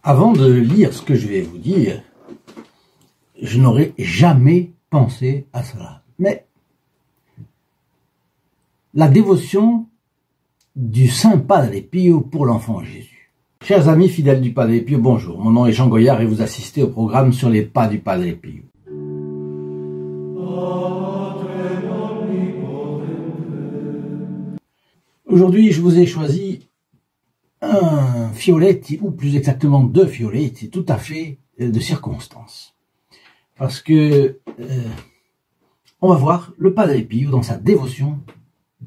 Avant de lire ce que je vais vous dire, je n'aurais jamais pensé à cela. Mais la dévotion du Saint Padre Pio pour l'enfant Jésus. Chers amis fidèles du Padre Pio, bonjour. Mon nom est Jean Goyard et vous assistez au programme sur les pas du Padre Pio. Aujourd'hui, je vous ai choisi un Fioletti, ou plus exactement deux Fioletti, tout à fait de circonstance. Parce que on va voir le Padre Pio dans sa dévotion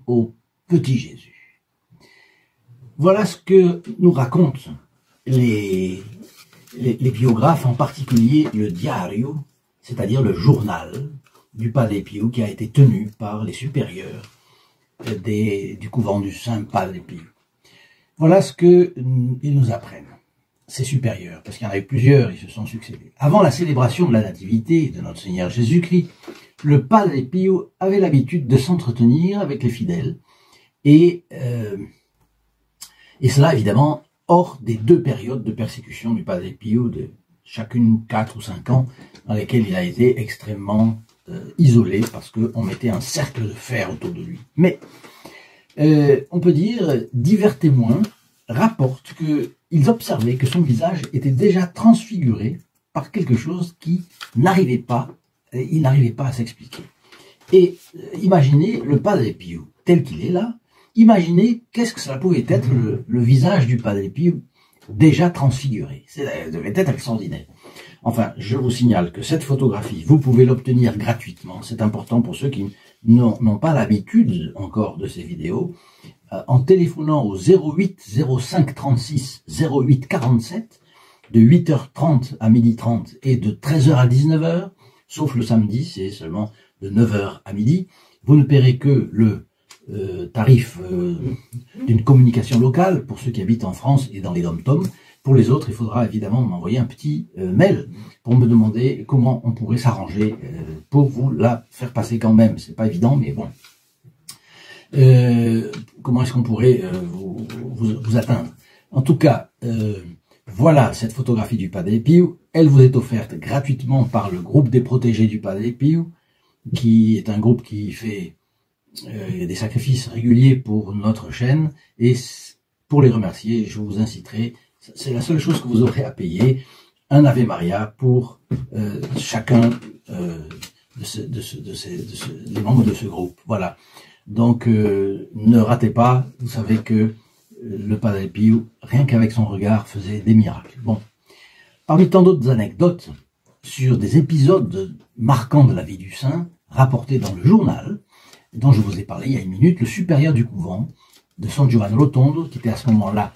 au petit Jésus. Voilà ce que nous racontent les biographes, en particulier le Diario, c'est-à-dire le journal du Padre Pio qui a été tenu par les supérieurs du couvent du Saint Padre Pio. Voilà ce qu'ils nous apprennent, ces supérieurs, parce qu'il y en a eu plusieurs, ils se sont succédés. Avant la célébration de la Nativité de notre Seigneur Jésus-Christ, le Padre Pio avait l'habitude de s'entretenir avec les fidèles, et cela évidemment hors des deux périodes de persécution du Padre Pio, de chacune 4 ou 5 ans, dans lesquelles il a été extrêmement isolé, parce qu'on mettait un cercle de fer autour de lui. Mais on peut dire, divers témoins rapportent qu'ils observaient que son visage était déjà transfiguré par quelque chose qui n'arrivait pas, il n'arrivait pas à s'expliquer. Et imaginez le Padre Pio tel qu'il est là, imaginez qu'est-ce que cela pouvait être le visage du Padre Pio déjà transfiguré. Ça devait être extraordinaire. Enfin, je vous signale que cette photographie, vous pouvez l'obtenir gratuitement. C'est important pour ceux qui n'ont pas l'habitude encore de ces vidéos, en téléphonant au 08 05 36 08 47 de 8h30 à 12h30 et de 13h à 19h, sauf le samedi, c'est seulement de 9h à midi. Vous ne paierez que le tarif d'une communication locale pour ceux qui habitent en France et dans les dom-toms. Pour les autres, il faudra évidemment m'envoyer un petit mail pour me demander comment on pourrait s'arranger pour vous la faire passer quand même. C'est pas évident, mais bon. Comment est-ce qu'on pourrait vous atteindre? En tout cas, voilà cette photographie du Padre Pio. Elle vous est offerte gratuitement par le groupe des protégés du Padre Pio, qui est un groupe qui fait des sacrifices réguliers pour notre chaîne. Et pour les remercier, je vous inciterai, c'est la seule chose que vous aurez à payer, un Ave Maria pour chacun des membres de ce groupe. Voilà. Donc, ne ratez pas, vous savez que le Padre Pio, rien qu'avec son regard, faisait des miracles. Bon. Parmi tant d'autres anecdotes sur des épisodes marquants de la vie du saint, rapportés dans le journal, dont je vous ai parlé il y a une minute, le supérieur du couvent de San Giovanni Rotondo, qui était à ce moment-là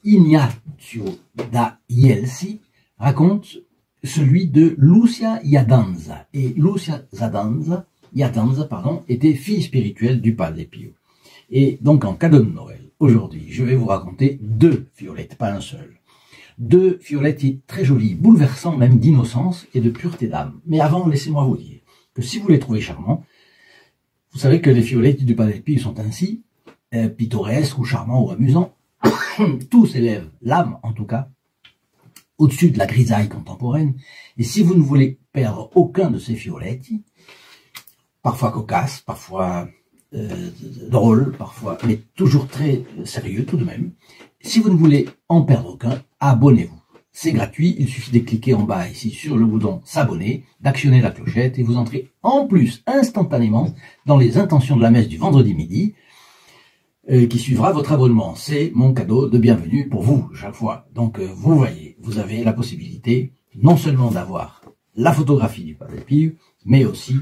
Ignazio da Ielsi, raconte celui de Lucia Iadanza. Et Lucia Iadanza, était fille spirituelle du Padre Pio. Et donc en cadeau de Noël, aujourd'hui, je vais vous raconter deux Fioletti, pas un seul. Deux Fioletti très jolis, bouleversants même d'innocence et de pureté d'âme. Mais avant, laissez-moi vous dire que si vous les trouvez charmants, vous savez que les Fioletti du Padre Pio sont ainsi, pittoresques ou charmants ou amusants. Tous élèvent l'âme, en tout cas, au-dessus de la grisaille contemporaine. Et si vous ne voulez perdre aucun de ces Fioletti, parfois cocasses, parfois drôles, parfois, mais toujours très sérieux tout de même, si vous ne voulez en perdre aucun, abonnez-vous. C'est gratuit, il suffit de cliquer en bas ici sur le bouton s'abonner, d'actionner la clochette et vous entrez en plus instantanément dans les intentions de la messe du vendredi midi qui suivra votre abonnement. C'est mon cadeau de bienvenue pour vous chaque fois. Donc vous voyez, vous avez la possibilité non seulement d'avoir la photographie du Padre Pio, mais aussi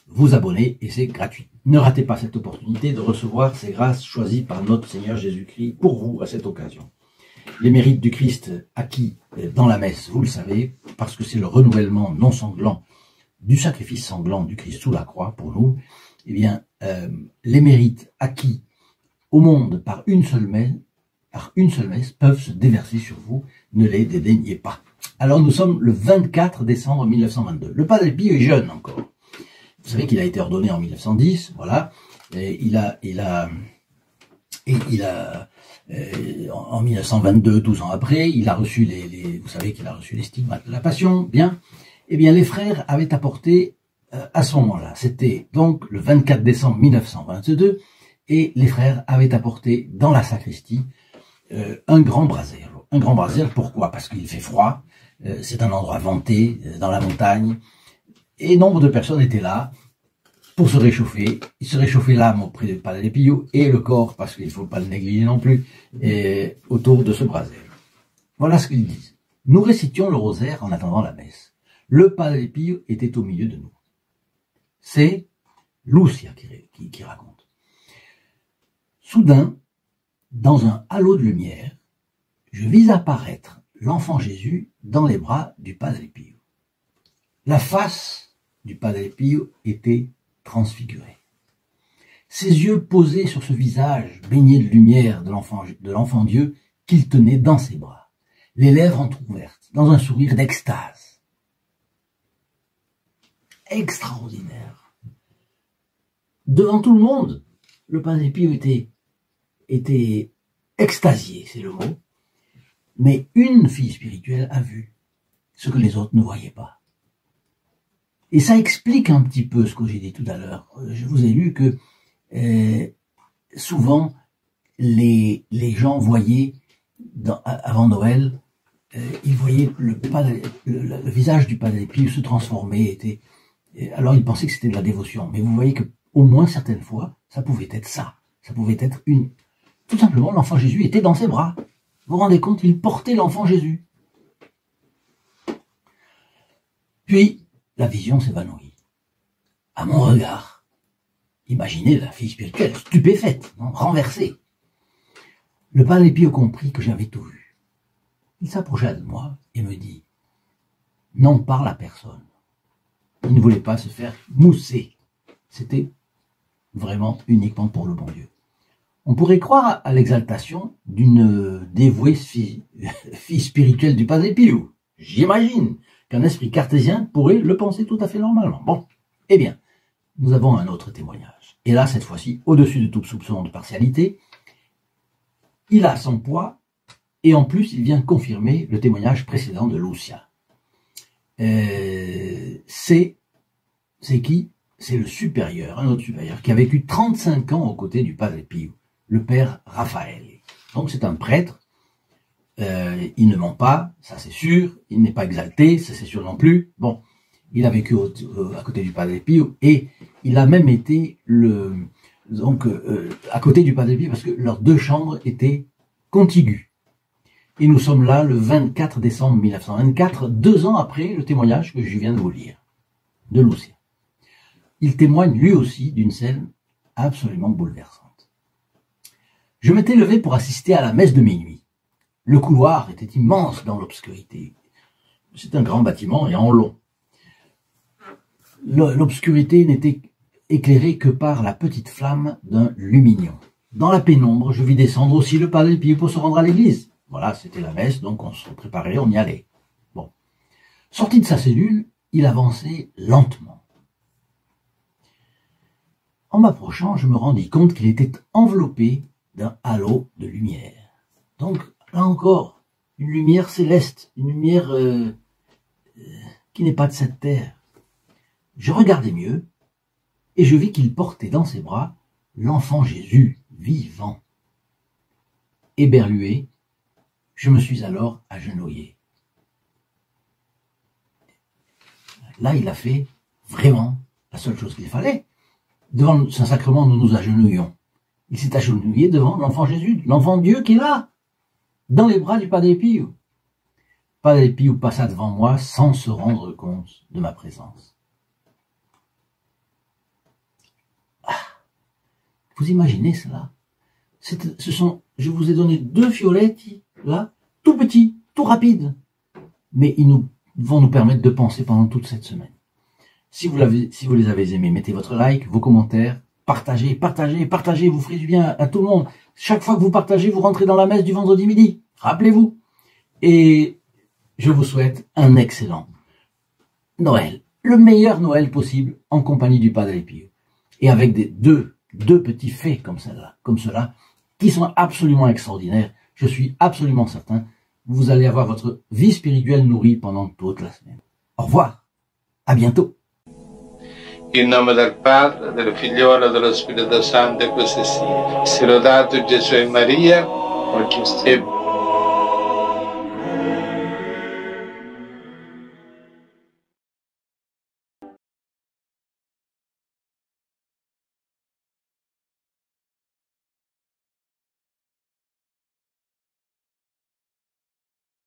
vous abonner et c'est gratuit. Ne ratez pas cette opportunité de recevoir ces grâces choisies par notre Seigneur Jésus-Christ pour vous à cette occasion. Les mérites du Christ acquis dans la messe, vous le savez, parce que c'est le renouvellement non sanglant du sacrifice sanglant du Christ sous la croix pour nous, eh bien, les mérites acquis au monde par une seule messe peuvent se déverser sur vous, ne les dédaignez pas. Alors nous sommes le 24 décembre 1922. Le Padre Pio est jeune encore. Vous savez qu'il a été ordonné en 1910, voilà. Et il a En 1922, 12 ans après, il a reçu vous savez qu'il a reçu les stigmates de la Passion, bien. Eh bien, les frères avaient apporté, à ce moment-là, c'était donc le 24 décembre 1922, et les frères avaient apporté dans la sacristie un grand brasero. Un grand brasero, pourquoi? Parce qu'il fait froid, c'est un endroit vanté, dans la montagne, et nombre de personnes étaient là pour se réchauffer. Il se réchauffait l'âme auprès du Padre Pio et le corps, parce qu'il ne faut pas le négliger non plus, et autour de ce brasero. Voilà ce qu'ils disent. Nous récitions le rosaire en attendant la messe. Le Padre Pio était au milieu de nous. C'est Lucia qui raconte. Soudain, dans un halo de lumière, je vis apparaître l'enfant Jésus dans les bras du Padre Pio. La face du Padre Pio était transfigurée. Ses yeux posés sur ce visage baigné de lumière de l'enfant Dieu qu'il tenait dans ses bras, les lèvres entr'ouvertes, dans un sourire d'extase. Extraordinaire. Devant tout le monde, le Padre Pio était extasié, c'est le mot, mais une fille spirituelle a vu ce que les autres ne voyaient pas. Et ça explique un petit peu ce que j'ai dit tout à l'heure. Je vous ai lu que souvent les gens voyaient, avant Noël, ils voyaient le visage du Padre Pio se transformer. Alors ils pensaient que c'était de la dévotion. Mais vous voyez que au moins certaines fois, ça pouvait être ça. Ça pouvait être tout simplement, l'enfant Jésus était dans ses bras. Vous vous rendez compte, il portait l'enfant Jésus. Puis, la vision s'évanouit. À mon regard, imaginez la fille spirituelle, stupéfaite, non, renversée. Le Padre Pio comprit que j'avais tout vu. Il s'approcha de moi et me dit « N'en parle à personne ». Il ne voulait pas se faire mousser. C'était vraiment uniquement pour le bon Dieu. On pourrait croire à l'exaltation d'une dévouée fille spirituelle du Padre Pio. J'imagine qu'un esprit cartésien pourrait le penser tout à fait normalement. Bon, eh bien, nous avons un autre témoignage. Et là, cette fois-ci, au-dessus de tout soupçon de partialité, il a son poids, et en plus, il vient confirmer le témoignage précédent de Lucia. C'est qui? C'est le supérieur, un autre supérieur, qui a vécu 35 ans aux côtés du Padre Pio, le père Raphaël. Donc c'est un prêtre, il ne ment pas, ça c'est sûr, il n'est pas exalté, ça c'est sûr non plus. Bon, il a vécu à côté du Padre Pio, et il a même été à côté du Padre Pio, parce que leurs deux chambres étaient contiguës. Et nous sommes là le 24 décembre 1924, 2 ans après le témoignage que je viens de vous lire, de Lucia. Il témoigne lui aussi d'une scène absolument bouleversante. Je m'étais levé pour assister à la messe de minuit. Le couloir était immense dans l'obscurité. C'est un grand bâtiment et en long. L'obscurité n'était éclairée que par la petite flamme d'un lumignon. Dans la pénombre, je vis descendre aussi le Padre Pio pour se rendre à l'église. Voilà, c'était la messe, donc on se préparait, on y allait. Bon. Sorti de sa cellule, il avançait lentement. En m'approchant, je me rendis compte qu'il était enveloppé d'un halo de lumière. Donc, là encore, une lumière céleste, une lumière qui n'est pas de cette terre. Je regardai mieux, et je vis qu'il portait dans ses bras l'enfant Jésus vivant. Éberlué, je me suis alors agenouillé. Là, il a fait vraiment la seule chose qu'il fallait. Devant le Saint-Sacrement, nous nous agenouillons. Il s'est agenouillé devant l'enfant Jésus, l'enfant Dieu qui est là, dans les bras du Padre Pio. Padre Pio passa devant moi sans se rendre compte de ma présence. Ah, vous imaginez cela? Je vous ai donné 2 fioletti, là, tout petits, tout rapides. Mais ils vont nous permettre de penser pendant toute cette semaine. Si vous les avez aimés, mettez votre like, vos commentaires, partagez, vous ferez du bien à tout le monde. Chaque fois que vous partagez, vous rentrez dans la messe du vendredi midi. Rappelez-vous. Et je vous souhaite un excellent Noël. Le meilleur Noël possible en compagnie du Padre Pio. Et avec deux petits faits comme cela, qui sont absolument extraordinaires. Je suis absolument certain, vous allez avoir votre vie spirituelle nourrie pendant toute la semaine. Au revoir, à bientôt. In nome del Padre, del Figliolo e dello Spirito Santo, e così sia. Sia lodato Gesù e Maria, oggi e sempre.